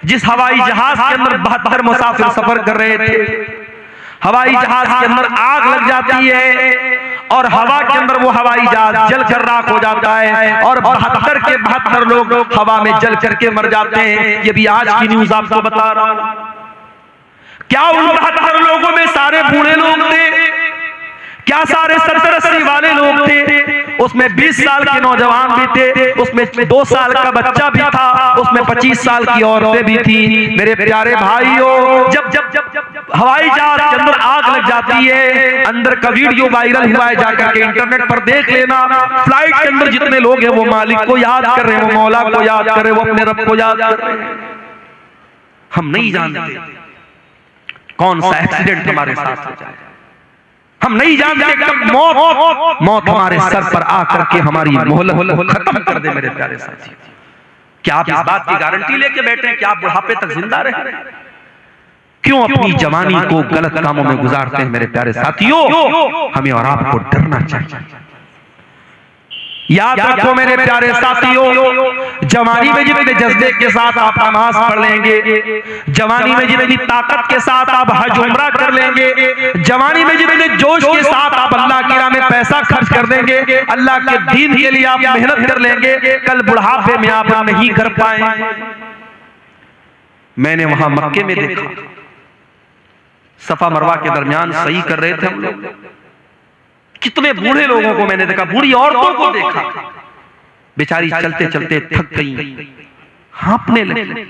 जिस हवाई जहाज के अंदर 72 मुसाफिर सफर कर रहे थे, हवाई जहाज के अंदर आग लग जाती है और हवा के अंदर वो हवाई जहाज जल कर राख हो जाता है और 72 के 72 लोग हवा में जल करके मर जाते हैं। ये भी आज की न्यूज आपको बता रहा हूं। क्या उन 72 लोगों में सारे बूढ़े लोग थे? क्या सारे 70-80 वाले लोग थे? उसमें 20 साल के नौजवान भी थे, उसमें 2 साल का बच्चा भी था, उसमें 25 साल की औरतें भी थी। मेरे प्यारे भाइयों, जब जब जब जब हवाई जहाज के अंदर आग लग जाती है, अंदर का वीडियो वायरल हुआ है, जाकर के इंटरनेट पर देख लेना। फ्लाइट के अंदर जितने लोग हैं वो मालिक को याद कर रहे हैं, वो मौला को याद कर रहे हैं, वो अपने रब को याद कर रहे हैं। हम नहीं जानते कौन सा एक्सीडेंट हमारे साथ हो जाए, हम नहीं जानते कब मौत हमारे सर पर आकर के हमारी मोहलत खत्म कर दे। मेरे प्यारे साथी, क्या आप इस बात की गारंटी लेके बैठे हैं कि आप बुढ़ापे तक जिंदा रहे? क्यों अपनी जवानी को गलत कामों में गुजारते हैं? मेरे प्यारे साथियों, हमें और आपको डरना चाहिए। याद रखो मेरे प्यारे साथियों, जवानी में जितने जज्बे के साथ आप नमाज पढ़ लेंगे, जवानी में जितनी ताकत के साथ आप हज उम्रा कर लेंगे, जवानी में जितने जोश के साथ आप अल्लाह की राह में पैसा खर्च कर देंगे, अल्लाह के दीन के लिए आप मेहनत कर लेंगे, कल बुढ़ापे में आप नहीं कर पाएंगे। मैंने वहां मक्के में देखा, सफा मरवा के दरमियान सही कर रहे थे हम लोग, कितने बूढ़े लोगों को मैंने देखा, बूढ़ी औरतों को देखा, बेचारी चलते चलते थक गई, हांफने लगी।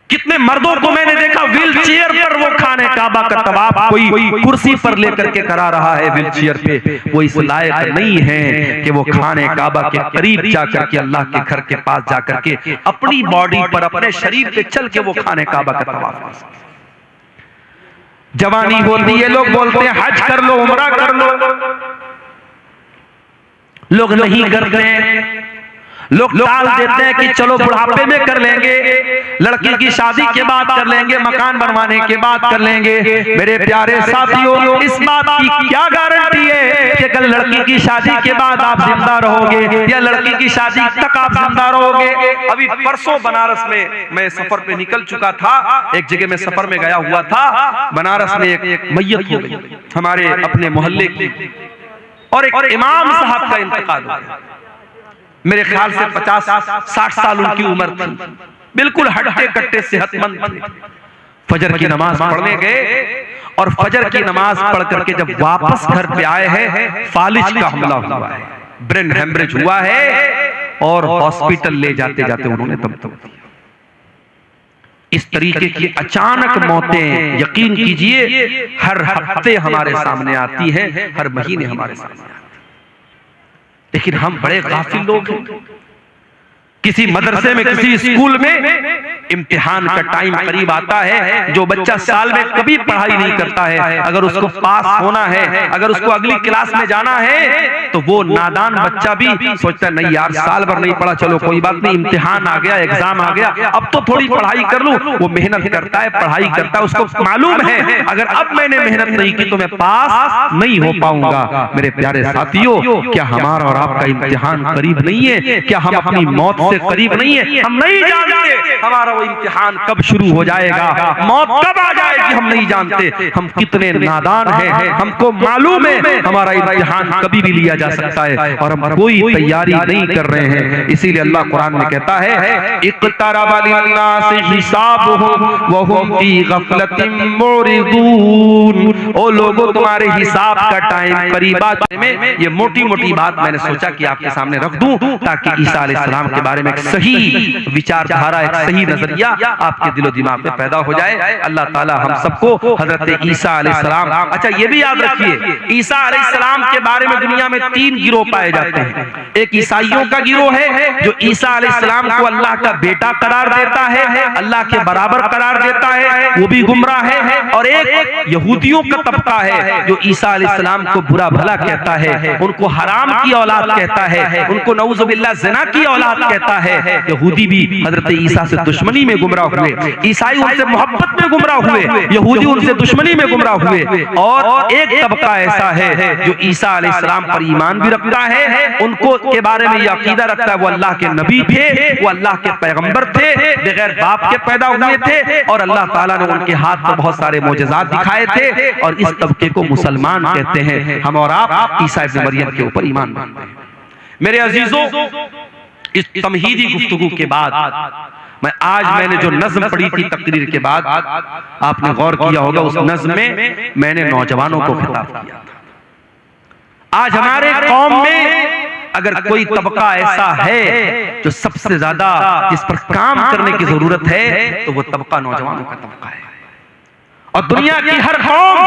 कितने मर्दों को मैंने देखा व्हील चेयर पर वो खाने काबा का तवाफ कोई कुर्सी पर लेकर के करा रहा है, व्हील चेयर पे। वो इस लायक नहीं है कि वो खाने काबा के करीब जाकर के, अल्लाह के घर के पास जाकर के अपनी बॉडी पर, अपने शरीर पे चल के वो खाने काबा का तवाफ कर सके। जवानी होती है, लोग बोलते हैं हज कर लो, उम्रा कर लो, लोग नहीं करते हैं। लोग टाल देते हैं कि चलो बुढ़ापे में कर लेंगे, लड़की की शादी के बाद कर लेंगे, मकान बनवाने के बाद कर लेंगे। मेरे प्यारे साथियों, इस बात की क्या गारंटी है कि कल लड़की की शादी के बाद आप जिंदा रहोगे या लड़की की शादी तक आप जिंदा रहोगे? अभी परसों बनारस में मैं सफर पे निकल चुका था, एक जगह में सफर में गया हुआ था, बनारस में एक मैयत हो गई हमारे अपने मोहल्ले की, और एक इमाम साहब का इंतकाल हो गया। मेरे ख्याल से 50-60 साल उनकी उम्र थी, बिल्कुल हट्टे कट्टे सेहतमंद थे। फजर की नमाज पढ़ने गए और फजर की नमाज पढ़ करके जब वापस घर पे आए हैं, फालिज का हमला हुआ है, ब्रेन हेमरेज हुआ है और हॉस्पिटल ले जाते जाते उन्होंने दम तोड़ दिया। इस तरीके की अचानक मौतें यकीन कीजिए हर हफ्ते हमारे सामने आती हैं, हर महीने हमारे सामने आती है। लेकिन हम बड़े गाफिल लोग हैं। किसी मदरसे में, किसी स्कूल में इम्तिहान का टाइम करीब आता है, जो बच्चा साल में कभी पढ़ाई नहीं करता है, अगर उसको पास होना है, अगर उसको अगली क्लास में जाना है, तो वो नादान बच्चा भी सोचता है नहीं यार साल भर नहीं पढ़ा, चलो कोई बात नहीं, इम्तिहान आ गया, एग्जाम आ गया, अब तो थोड़ी पढ़ाई कर लूं। वो मेहनत करता है, पढ़ाई करता है, उसको मालूम है अगर अब मैंने मेहनत नहीं की तो मैं पास नहीं हो पाऊंगा। मेरे प्यारे साथियों, क्या हमारा और आपका इम्तिहान करीब नहीं है? क्या हम अपनी मौत से करीब नहीं है? हम नहीं जानते हमारा वो इम्तिहान कब शुरू हो जाएगा, मौत कब आ जाएगी, हम नहीं जानते। हम कितने नादान हैं, हमको मालूम है हमारा इम्तिहान कभी भी लिया जा सकता है और हम कोई तैयारी नहीं कर रहे हैं। इसीलिए अल्लाह कुरान में कहता है इक़्तरबा लिन्नासि हिसाबुहुम व हुम फी गफलतिन मुरिदून। ओ लोगों, तुम्हारे हिसाब का टाइम करीब आ में। ये मोटी मोटी बात मैंने सोचा कि आपके सामने रख दूं ताकि ईसा अलैहिस्सलाम के बारे में एक सही विचारधारा, एक सही नजरिया आपके दिलो दिमाग में पैदा हो जाए। अल्लाह ताला हम सबको हजरत ईसा अलैहिस्सलाम, अच्छा ये भी याद रखिए, ईसा अलैहिस्सलाम के बारे में दुनिया में 3 गिरोह पाए जाते हैं। एक ईसाइयों का गिरोह है जो ईसा अलैहिस्सलाम को अल्लाह का बेटा करार देता है, अल्लाह के बराबर करार देता है, वो भी गुमराह है। और एक यहूदियों का तबका है जो ईसा अलैहिस्सलाम को बुरा भला कहता है, उनको हराम की औलाद कहता है, उनको नऊज़ुबिल्लाह ज़िना की औलाद कहता है। यहूदी भी हजरत ईसा से दुश्मनी दुश्मनी में गुमराह हुए, ईसाई उनसे मोहब्बत में गुमराह हुए, यहूदी उनसे दुश्मनी में गुमराह हुए। और एक तबका ऐसा है जो ईसा अलैहिस्सलाम पर ईमान भी रखता है, उनको के बारे में यह अकीदा रखता है वो अल्लाह के नबी थे, वो अल्लाह के पैगंबर थे, बगैर बाप के पैदा हुए थे और अल्लाह ताला ने उनके हाथ में बहुत सारे मोजज़ात दिखाए थे। और इस तबके को मुसलमान कहते हैं। हम और आप ईसा इब्न मरियम के ऊपर ईमान मानते हैं। मेरे अजीजों, इस तमहीदी गुफ्तगू के बाद मैंने जो नज़्म पढ़ी थी तकरीर के बाद, आपने गौर किया होगा उस नज़्म में मैंने नौजवानों को खिताब किया था। आज हमारे कौम में अगर कोई तबका ऐसा है जो सबसे ज्यादा जिस पर काम करने की जरूरत है तो वो तबका नौजवानों का तबका है। और दुनिया की हर कौम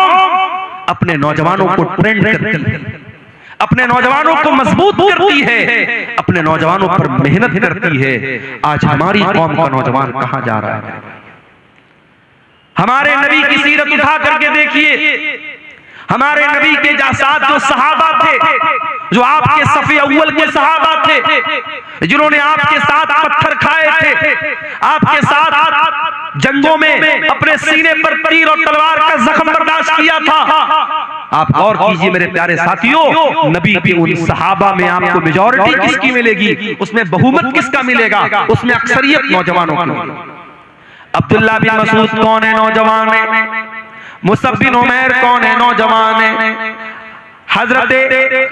अपने नौजवानों को ट्रेंड करती है, अपने नौजवानों को मजबूत करती है, अपने नौजवानों पर मेहनत करती है। आज हमारी कौम का नौजवान कहां जा रहा है? हमारे नबी की सीरत उठा करके देखिए। हमारे नबी के साथ जो सहाबा थे, जो आपके सफ़े अव्वल के सहाबा थे, जिन्होंने आपके साथ पत्थर खाए थे, आपके साथ जंगों में अपने सीने पर तीर और तलवार का जख्म बर्दाश्त किया था। आप गौर कीजिए मेरे प्यारे साथियों, नबी के उन सहाबा में आपको मेजॉरिटी किसकी मिलेगी, उसमें बहुमत किसका मिलेगा? उसमें अक्सरियत नौजवानों की। अब्दुल्ला बिन मसूद कौन है? नौजवान है। मुसअब बिन उमैर कौन है? नौजवान है। हजरत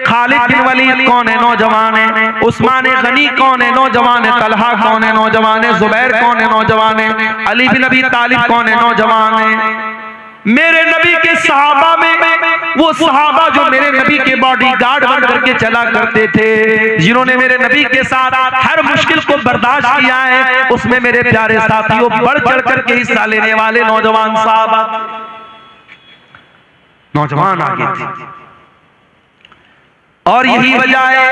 खालिद बिन वलीद कौन है? नौजवान है। उस्मान गनी कौन है? नौजवान है। तलहा कौन है? नौजवान है। जुबैर कौन है? नौजवान है। अली बिन अबी तालिब कौन है? नौजवान है। मेरे नबी के सहाबा में वो सहाबा जो मेरे नबी के बॉडीगार्ड बन करके चला करते थे, जिन्होंने मेरे नबी के साथ हर मुश्किल को बर्दाश्त किया है, उसमें मेरे प्यारे साथियों बढ़ चढ़ करके हिस्सा लेने वाले नौजवान सहाबा, नौजवान आगे थे। और यही वजह है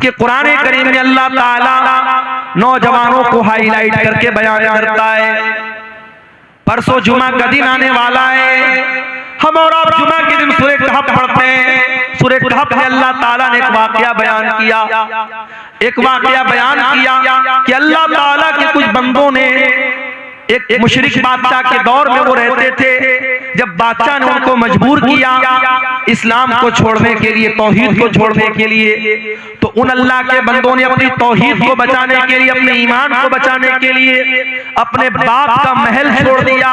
कि कुरान करीम में अल्लाह ताला नौजवानों को हाईलाइट करके बयान करता है। परसों जुमा का दिन आने वाला है, हम और आप जुमा के दिन सूरह कहफ पढ़ते हैं। सूरह कहफ में अल्लाह ताला ने एक वाकया बयान किया, कि अल्लाह ताला के कुछ बंदों ने एक मुशरिक बादशाह के दौर में वो रहते थे, जब बादशाह ने उनको मजबूर किया इस्लाम को छोड़ने के लिए, तौहीद को छोड़ने के लिए, तो उन अल्लाह के बंदों ने अपनी तौहीद को बचाने के लिए, अपने ईमान को बचाने के लिए अपने बाप का महल छोड़ दिया,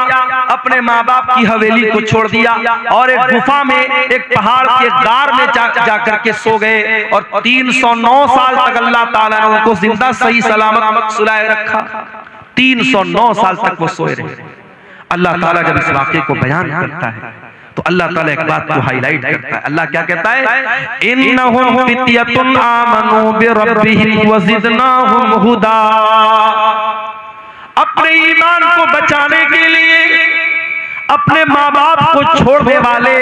अपने माँ बाप की हवेली को छोड़ दिया और एक गुफा में, एक पहाड़ के गार में जाकर के सो गए। और 309 साल तक अल्लाह ताला ने उनको जिंदा सही सलामत सुलाए रखा। 309 साल तक वो सोए रहे। अल्लाह ताला जब इस वाक़े को बयान करता है तो अल्लाह ताला एक बात को हाईलाइट करता है। अल्लाह क्या कहता है? इन्नहुम फित्यतुन आमनू बिरब्बिहिम वज़िदनाहुम हुदा। अपने ईमान को बचाने के लिए अपने माँ बाप को छोड़ने वाले,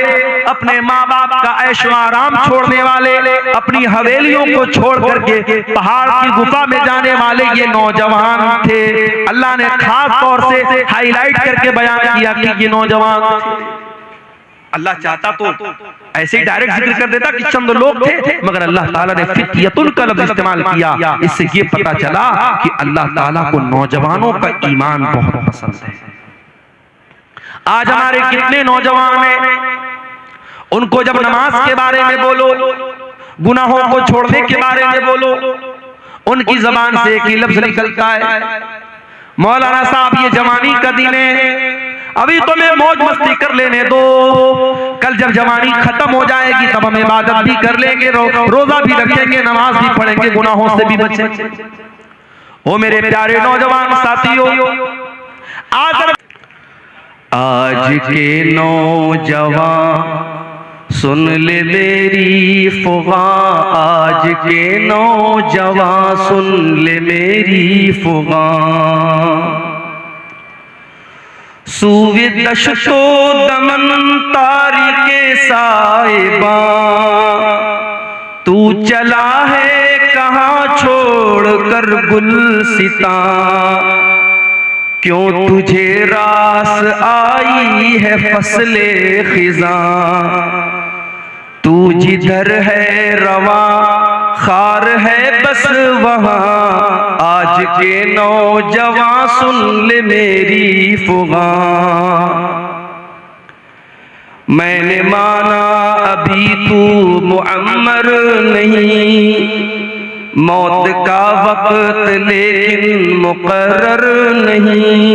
अपने माँ बाप का ऐशो आराम छोड़ने वाले, अपनी हवेलियों को छोड़ करके पहाड़ की गुफा में जाने वाले ये नौजवान थे। अल्लाह ने खास तौर से हाईलाइट करके बयान किया कि ये नौजवान थे। अल्लाह चाहता तो ऐसे ही डायरेक्ट जिक्र कर देता कि चंद लोग थे, मगर अल्लाह ताला ने फित्यतुन का लफ्ज़ इस्तेमाल किया। इससे ये पता चला कि अल्लाह ताला को नौजवानों का ईमान बहुत पसंद है। आज हमारे कितने नौजवान हैं, उनको जब नमाज के बारे में बोलो, गुनाहों को छोड़ने के बारे में बोलो, उनकी जबान से एक ही लफ्ज़ निकलता है, मौलाना साहब ये जवानी का दिन है, अभी तो मैं मौज मस्ती कर लेने दो, कल जब जवानी खत्म हो जाएगी तब हम इबादत भी कर लेंगे, रोजा भी रखेंगे, नमाज भी पढ़ेंगे, गुनाहों से भी बचेंगे। ओ मेरे प्यारे नौजवान साथियों, आज के नौजवान सुन ले मेरी फुगा, आज के नौजवान सुन ले मेरी फुगा। सूवे दशतो दमन तारी के साहिबा, तू चला है कहाँ छोड़ कर गुलसिता, क्यों तुझे रास आई है फसले खिजा, तू जिधर है रवा खार है बस वहाँ आज के नौजवान, सुन ले मेरी फुगा। मैंने माना अभी तू मुअम्मर नहीं, मौत का वक्त लेकिन मुकर्रर नहीं।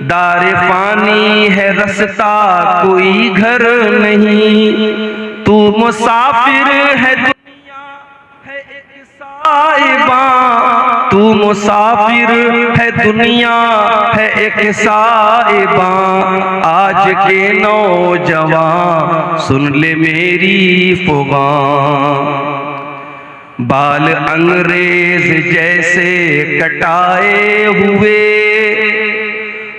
दार फानी है रास्ता कोई घर नहीं, तू मुसाफिर है दुनिया है एक साहिबा। तू मुसाफिर है दुनिया है एक साहिबा। आज के नौजवान सुन ले मेरी फुगा। बाल अंग्रेज जैसे कटाए हुए,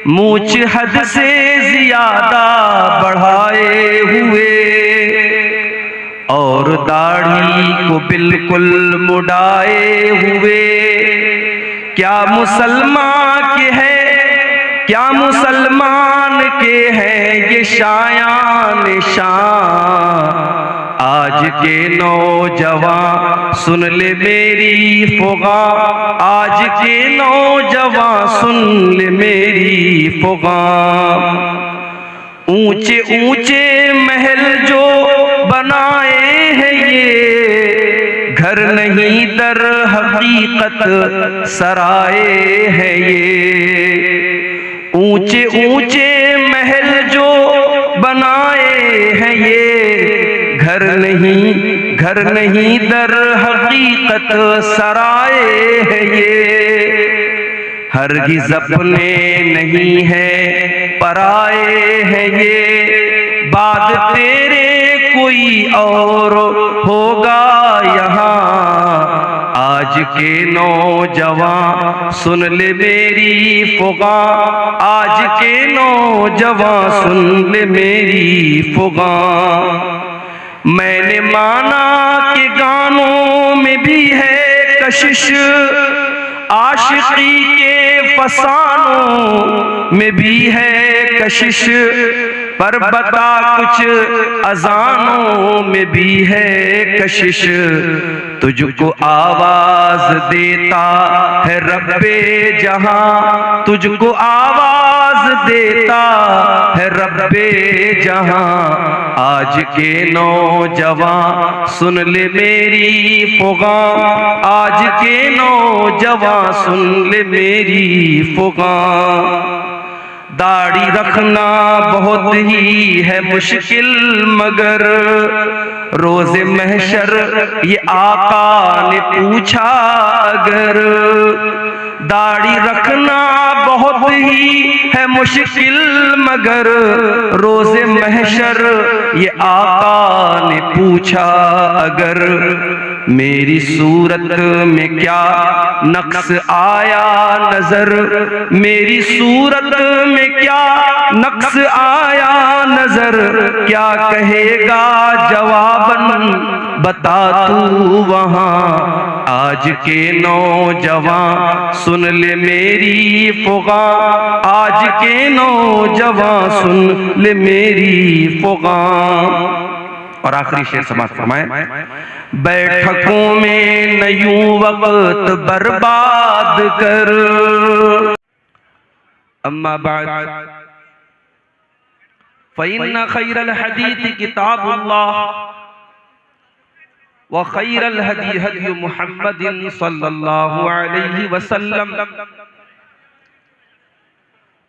मूछ हद से ज्यादा बढ़ाए हुए, और दाढ़ी को बिल्कुल मुड़ाए हुए। क्या मुसलमान के हैं, क्या मुसलमान के हैं ये शायान शान। आज के नौजवान सुन ले मेरी फुगा। आज के नौजवान सुन ले मेरी फुगा। ऊंचे ऊंचे महल जो बनाए हैं ये, घर नहीं दर हकीकत सराए हैं ये। ऊंचे ऊंचे महल जो बनाए हैं ये, घर नहीं दर हकीकत सराए है ये। हरगिज़ अपने नहीं है पराए है ये, बाद तेरे कोई और होगा यहाँ। आज के नौजवान सुन ले मेरी फुगा। आज के नौजवान सुन ले मेरी फुगा। मैंने माना कि गानों में भी है कशिश, आशिकी के फसानों में भी है कशिश, पर बता कुछ अजानों में भी है कशिश। तुझको आवाज देता है रब्बे जहां, तुझको आवाज देता है रब्बे जहां। आज के नौजवान सुन ले मेरी फुगा। आज के नौजवान सुन ले मेरी फुगा। दाढ़ी रखना बहुत ही है मुश्किल, मगर रोज़े महशर ये आका ने पूछा अगर। दाढ़ी रखना बहुत ही है मुश्किल, मगर रोज़े महशर ये आका ने पूछा अगर। मेरी सूरत में क्या नक्स आया नजर, मेरी सूरत में क्या नक्स आया नजर। क्या कहेगा जवाबन बता तू वहाँ। आज के नौजवान सुन ले मेरी फुगा। आज के नौजवान सुन ले मेरी फुगा। और आखिरी शेर समाप्त फरमाए। बैठकों में न यूं वक्त बर्बाद कर। अम्मा बाद फ़इन्न खैरल हदीस किताबुल्लाह व खैरल हदी हदी मुहम्मदिन सल्लल्लाहु अलैहि वसल्लम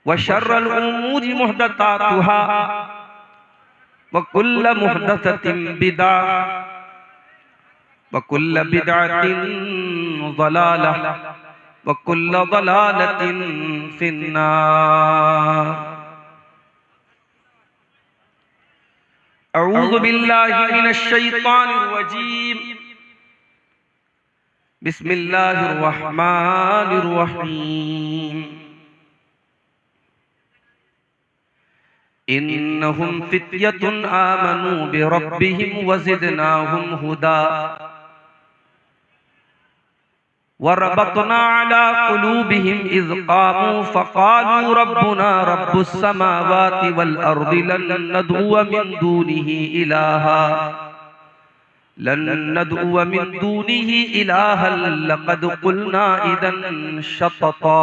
व शर्रल उमूरि मुहदसातुहा व कुल्ल मुहदसतिन बिदअह व कुल्ल बिदअतिन ज़लालह व कुल्ल ज़लालतिन फिन्नार। अऊज़ु बिल्लाहि मिनश शैतानिर रजीम। बिस्मिल्लाहिर रहमानिर रहीम। इन्नहुम फित्यतुन आमनू बिरब्बिहिम वज़िदनाहुम हुदा वरबतना अला कुलूबिहिम इज़ क़ामू फ़क़ालू रब्बुना रब्बुस समावाति वल अर्दि लन नदउअ मिन दूनिही इलाहा लन नदउ मिन दूनिही इलाहन लक़द क़ुलना इदन शतता।